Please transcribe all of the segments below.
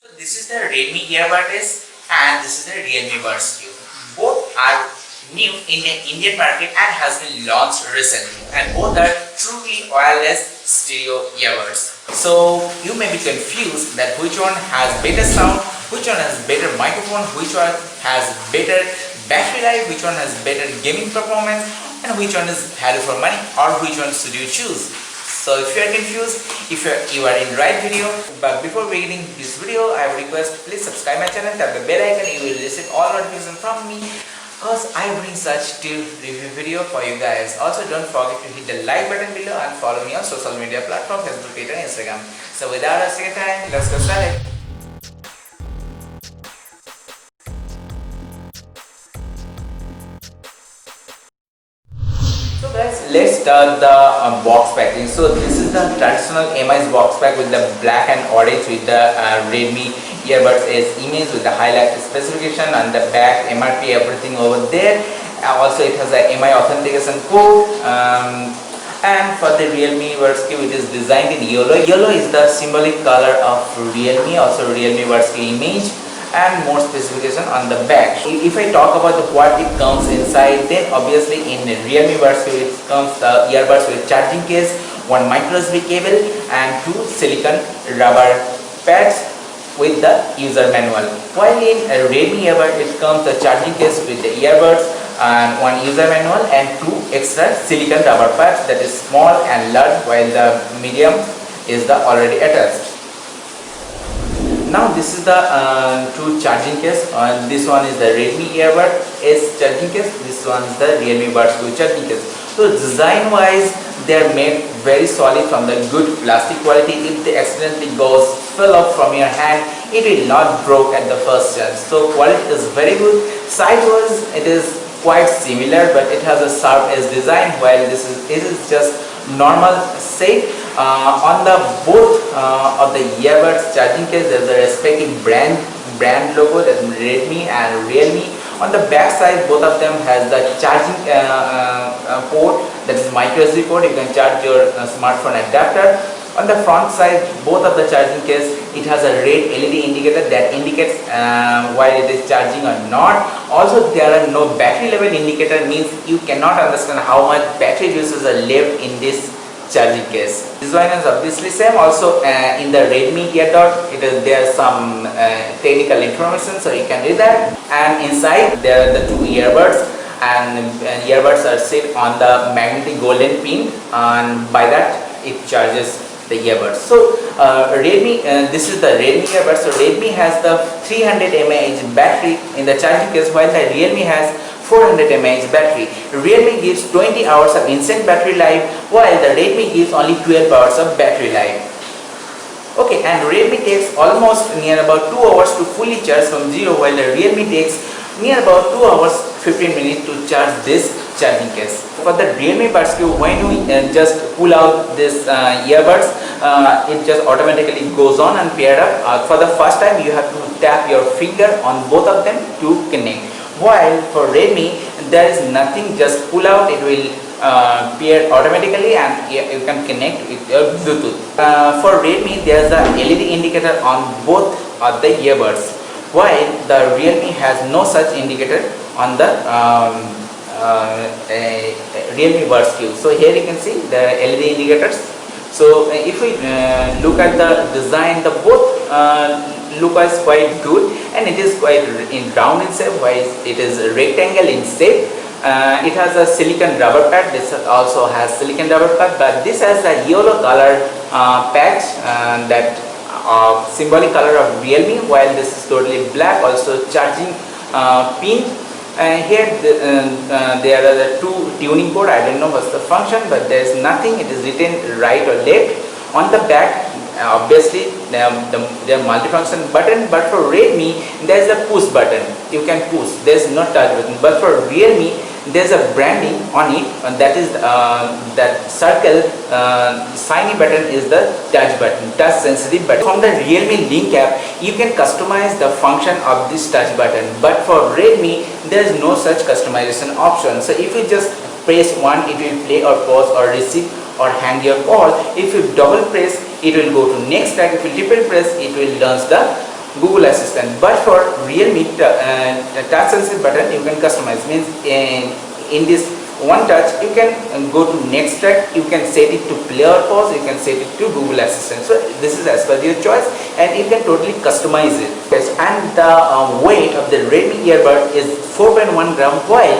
So this is the Redmi Earbuds and this is the Realme Buds Q. Both are new in the Indian market and has been launched recently, and both are truly wireless stereo earbuds. So you may be confused that which one has better sound, which one has better microphone, which one has better battery life, which one has better gaming performance, and which one is value for money, or which one should you choose. So if you are confused, if you are in the right video, but before beginning this video, I would request please subscribe my channel, tap the bell icon, you will receive all notifications from me because I bring such till review video for you guys. Also don't forget to hit the like button below and follow me on social media platform Facebook, Twitter and Instagram. So without wasting time, let's get started. So guys, let's start the box packing. So this is the traditional MI's box pack with the black and orange with the Redmi Earbuds as image with the highlighted specification on the back, MRP, everything over there. Also it has a MI authentication code. And for the Realme Buds Q, it is designed in yellow. Yellow is the symbolic color of Realme, also Realme Buds Q image, and more specification on the back. If I talk about what it comes inside, then obviously in Realme Buds Q, it comes the earbuds with charging case, one micro USB cable, and two silicon rubber pads with the user manual. While in Redmi Earbud, it comes the charging case with the earbuds and one user manual and two extra silicon rubber pads, that is small and large, while the medium is the already attached. Now this is the two charging case. This one is the Redmi Earbud S charging case. This one is the Realme Buds 2 charging case. So design wise, they are made very solid from the good plastic quality. If they accidentally fell off from your hand, it will not broke at the first chance. So quality is very good. Size wise, it is quite similar, but it has a sharp edge design, while it is just normal shape. On the both of the earbuds charging case, there is a respective brand logo, that is Redmi and Realme. On the back side, both of them has the charging port, that is micro SD port. You can charge your smartphone adapter. On the front side, both of the charging case, it has a red LED indicator that indicates while it is charging or not. Also, there are no battery level indicator, means you cannot understand how much battery uses are left in this charging case. Design is obviously same. Also in the Redmi Eardot, there are some technical information, so you can read that. And inside there are the two earbuds, and earbuds are set on the magnetic golden pin, and by that it charges the earbuds. So Redmi, this is the Redmi earbuds. So Redmi has the 300 mAh battery in the charging case, while the Realme has 400 mAh battery. Realme gives 20 hours of instant battery life, while the Redmi gives only 12 hours of battery life. Okay, and Redmi takes almost near about 2 hours to fully charge from zero, while the Realme takes near about 2 hours 15 minutes to charge this charging case. For the Realme Buds Q, when we just pull out this earbuds, it just automatically goes on and pair up. For the first time, you have to tap your finger on both of them to connect. While for Redmi, there is nothing, just pull out, it will pair automatically and you can connect with your Bluetooth. For Redmi, there is a LED indicator on both of the earbuds, while the Realme has no such indicator on the Realme Buds Q. So here you can see the LED indicators. So if we look at the design, the both look is quite good, and it is quite in round in shape, while it is rectangle in shape. It has a silicon rubber pad. This also has silicon rubber pad, but this has a yellow color patch, that symbolic color of Realme, while this is totally black. Also charging pin. Here there are the two tuning board. I don't know what's the function, but there is nothing. It is written right or left. On the back, obviously there are multifunction button, but for Redmi there is a push button. You can push. There is no touch button. But for Realme, there is a branding on it, and that is that circle shiny button is the touch button, touch sensitive button. From the Realme link app, you can customize the function of this touch button, but for Redmi there is no such customization option. So if you just press one, it will play or pause or receive or hang your call. If you double press, it will go to next track. If you triple press, it will launch the Google Assistant. But for Realme touch sensitive button, you can customize. Means in this one touch, you can go to next track, you can set it to play or pause, you can set it to Google Assistant. So this is as per your choice, and you can totally customize it. Yes, and the weight of the Redmi earbud is 4.1 gram, while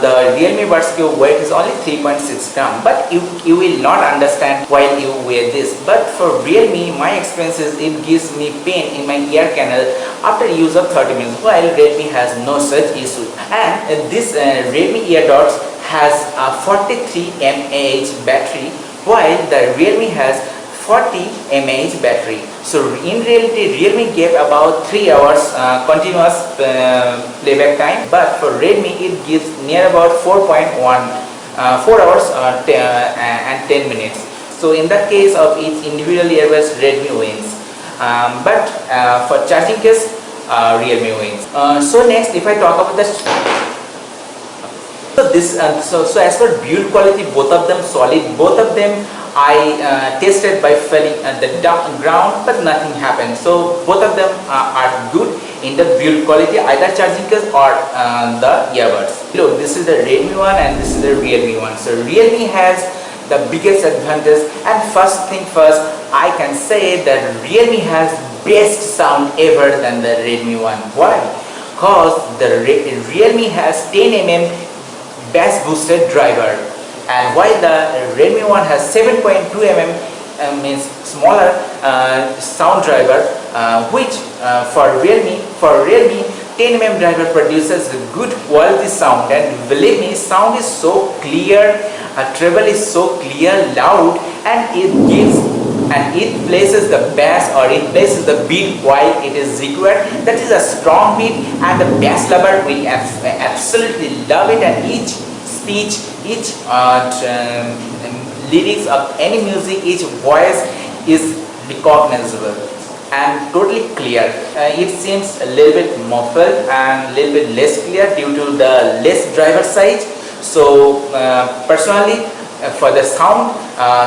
the Realme Buds Q weight is only 3.6 gram. But you will not understand while you wear this. But for Realme, my experience is it gives me pain in my ear canal after use of 30 minutes, while Redmi has no such issue. And this Redmi earbuds has a 43 mAh battery, while the Realme has 40 mAh battery. So in reality, Realme gave about 3 hours continuous playback time, but for Redmi it gives near about 4 hours and 10 minutes. So in the case of each individual earbuds, Redmi wins. But for charging case, Realme wins. So next, if I talk about the so as for build quality, both of them solid. Both of them I tested by falling at the ground, but nothing happened. So both of them are good in the build quality, either charging case or the earbuds. Look, this is the Redmi one and this is the Realme one. So Realme has the biggest advantage, and first thing first, I can say that Realme has best sound ever than the Redmi one. Why? Because the Realme has 10 mm bass boosted driver, and while the Redmi one has 7.2 mm means smaller sound driver, which for Realme 10 mm driver produces good quality sound, and believe me, sound is so clear, treble is so clear, loud, and it places the bass, or it places the beat while it is required. That is a strong beat, and the bass lover will absolutely love it, and each speech, each lyrics of any music, each voice is recognizable and totally clear. It seems a little bit muffled and a little bit less clear due to the less driver size. So personally, for the sound,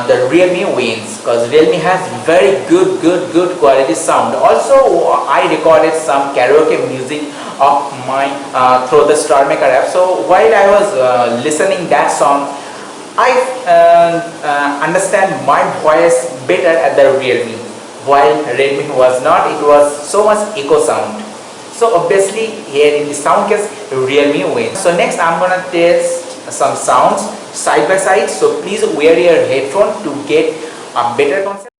the Realme wins, because Realme has very good quality sound. Also, I recorded some karaoke music of mine through the Star Maker app. So while I was listening that song, I understand my voice better at the Realme, while Redmi was not. It was so much echo sound. So obviously here in the sound case, Realme wins. So next I'm gonna test some sounds side by side. So please wear your headphone to get a better concept.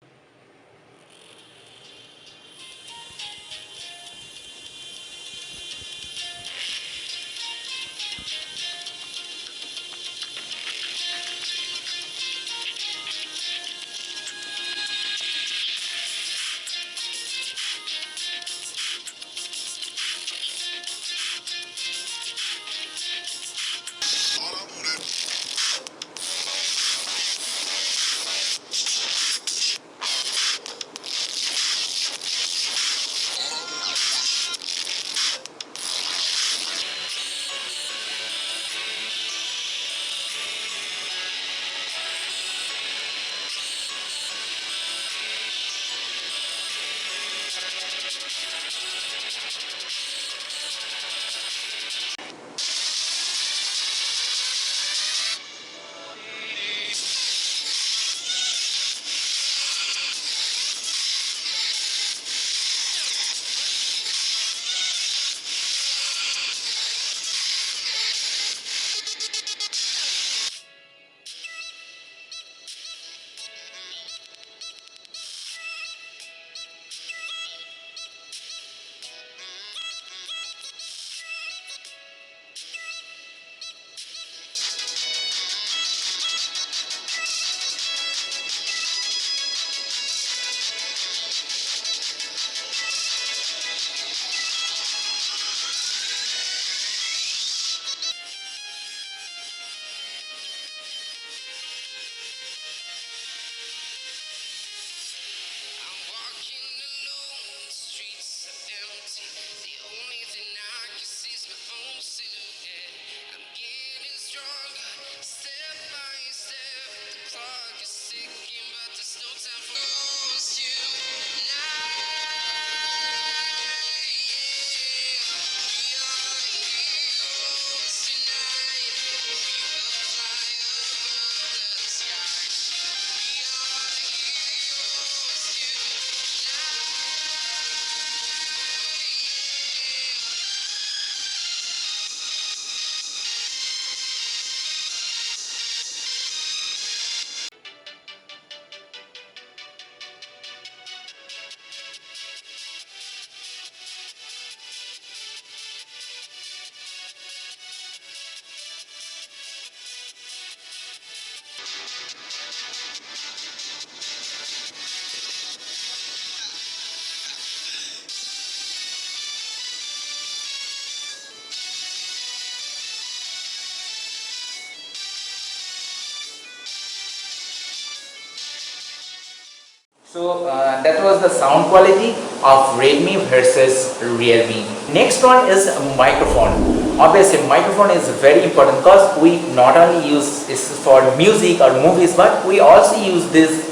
So that was the sound quality of Redmi versus Realme. Next one is microphone. Obviously microphone is very important because we not only use this for music or movies, but we also use these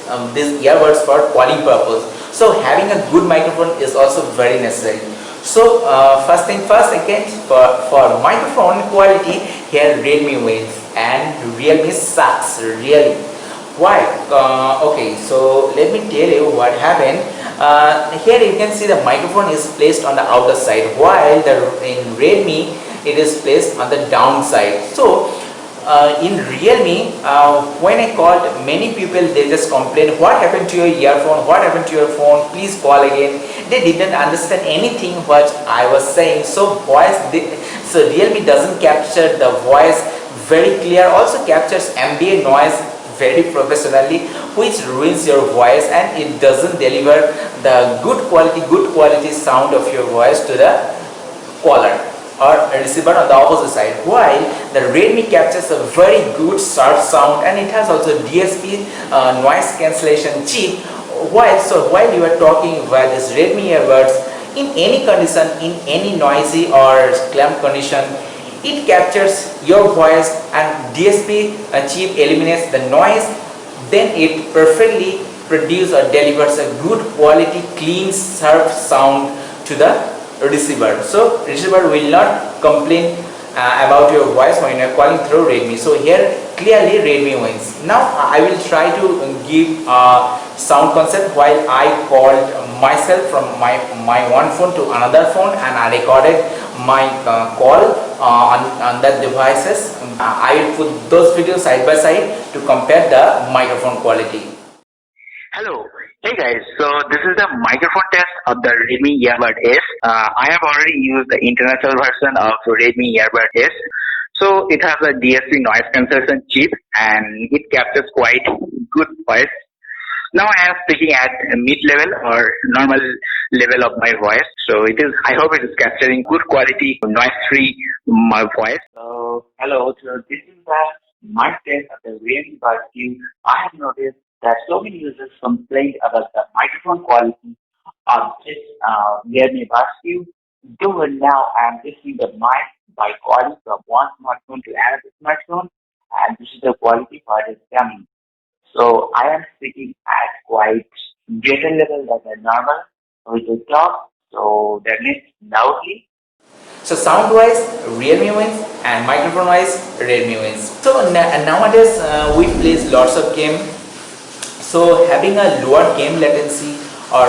earbuds for calling purpose. So having a good microphone is also very necessary. So first thing first, again for microphone quality, here Redmi wins and Realme sucks really. Why? Okay, so let me tell you what happened. Here you can see the microphone is placed on the outer side, while in Redmi it is placed on the downside. So in Realme, when I called, many people they just complain, what happened to your earphone, what happened to your phone, please call again. They didn't understand anything what I was saying. So so Realme doesn't capture the voice very clear, also captures ambient noise very professionally, which ruins your voice, and it doesn't deliver the good quality sound of your voice to the caller or receiver on the opposite side, while the Redmi captures a very good sharp sound, and it has also DSP noise cancellation chip. While you are talking via this Redmi earbuds, in any condition, in any noisy or clamp condition, it captures your voice and DSP chip eliminates the noise. Then it perfectly produces or delivers a good quality, clean, sharp sound to the receiver. So receiver will not complain about your voice when you are calling through Redmi. So here clearly Redmi wins. Now I will try to give a sound concept while I called myself from my one phone to another phone, and I recorded my call on that devices. I will put those videos side by side to compare the microphone quality. Hello. Hey guys, so this is the microphone test of the Redmi Earbud S. I have already used the international version of Redmi Earbud S. So it has a DSP noise cancellation chip and it captures quite good voice. Now I am speaking at mid-level or normal level of my voice. So I hope it is capturing good quality, noise-free my voice. So hello, so this is the mic test of the Realme Buds Q. I have noticed that so many users complained about the microphone quality of this Realme Buds Q. Though now I am testing the mic by calling from one smartphone to another smartphone, and this is the quality part is coming. So I am speaking at quite greater level than the normal with the top. So that means loudly. So sound wise Realme wins, and microphone wise Redmi wins. So nowadays we play lots of game. So having a lower game latency or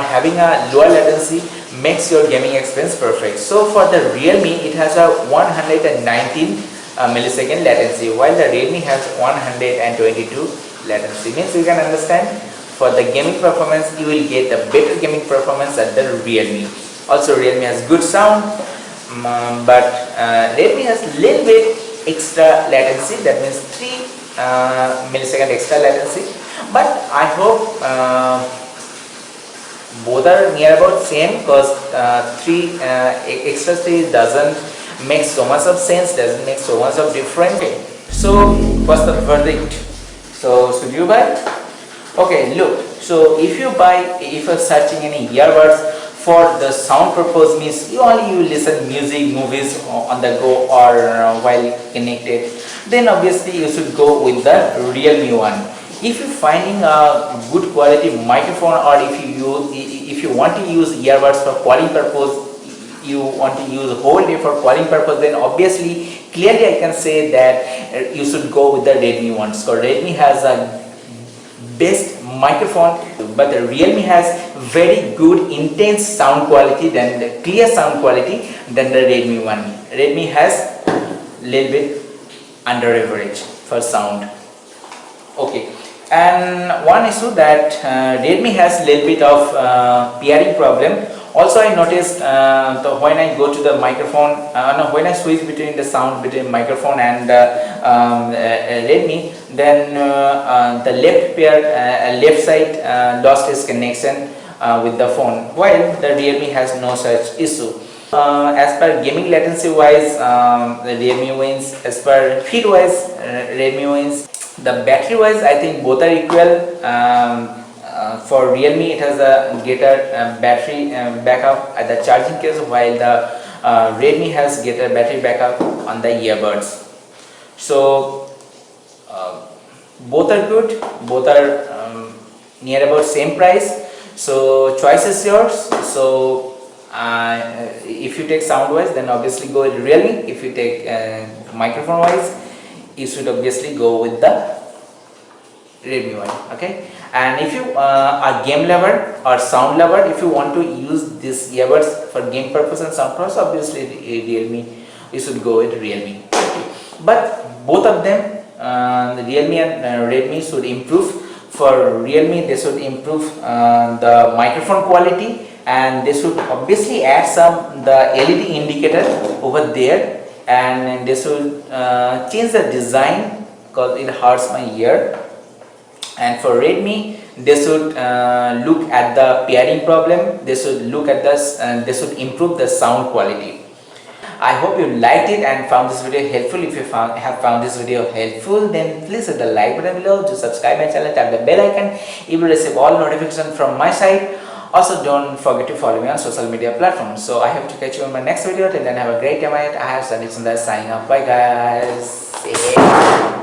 having a lower latency makes your gaming experience perfect. So for the Realme, it has a 119 millisecond latency, while the Redmi has 122 latency. Means you can understand, for the gaming performance you will get a better gaming performance at the Realme. Also Realme has good sound, but Redmi has little bit extra latency, that means 3 millisecond extra latency. But I hope both are near about same, because 3 extra 3 doesn't make so much of sense, doesn't make so much of difference. Okay. So what's the verdict? So should you buy? Okay, look, so if you're searching any earbuds for the sound purpose, means you listen music, movies on the go or while connected, then obviously you should go with the Realme one. If you're finding a good quality microphone, or if you want to use earbuds for calling purpose, you want to use whole day for calling purpose, then obviously clearly I can say that you should go with the Redmi ones. So Redmi has a best microphone, but the Realme has very good intense sound quality, than the clear sound quality than the Redmi one. Redmi has little bit under average for sound. Okay, and one issue that Redmi has little bit of pairing problem. Also I noticed when I go to the microphone, when I switch between the sound between microphone and Redmi, then the left side lost its connection with the phone, while the Realme has no such issue. As per gaming latency wise, the Realme wins. As per feed wise, Redmi wins. The battery wise, I think both are equal. for Realme it has a greater battery backup at the charging case, while the Redmi has greater battery backup on the earbuds. So both are good, both are near about same price, so choice is yours. So if you take sound wise, then obviously go with Realme. If you take microphone wise, you should obviously go with the Redmi one. Okay, and if you are game lover or sound lover, if you want to use this earbuds for game purpose and sound purpose, obviously Realme, you should go with Realme. But both of them, the Realme and Redmi, should improve. For Realme, they should improve the microphone quality, and they should obviously add some the LED indicator over there, and they should change the design because it hurts my ear. And for Redmi, they should look at the pairing problem. They should look at this, and they should improve the sound quality. I hope you liked it and found this video helpful. If you have found this video helpful, then please hit the like button below, to subscribe my channel, tap the bell icon. You will receive all notifications from my side. Also, don't forget to follow me on social media platforms. So I hope to catch you in my next video. Till then, have a great time ahead. I have Sandhikshandas signing off. Bye guys. Yeah.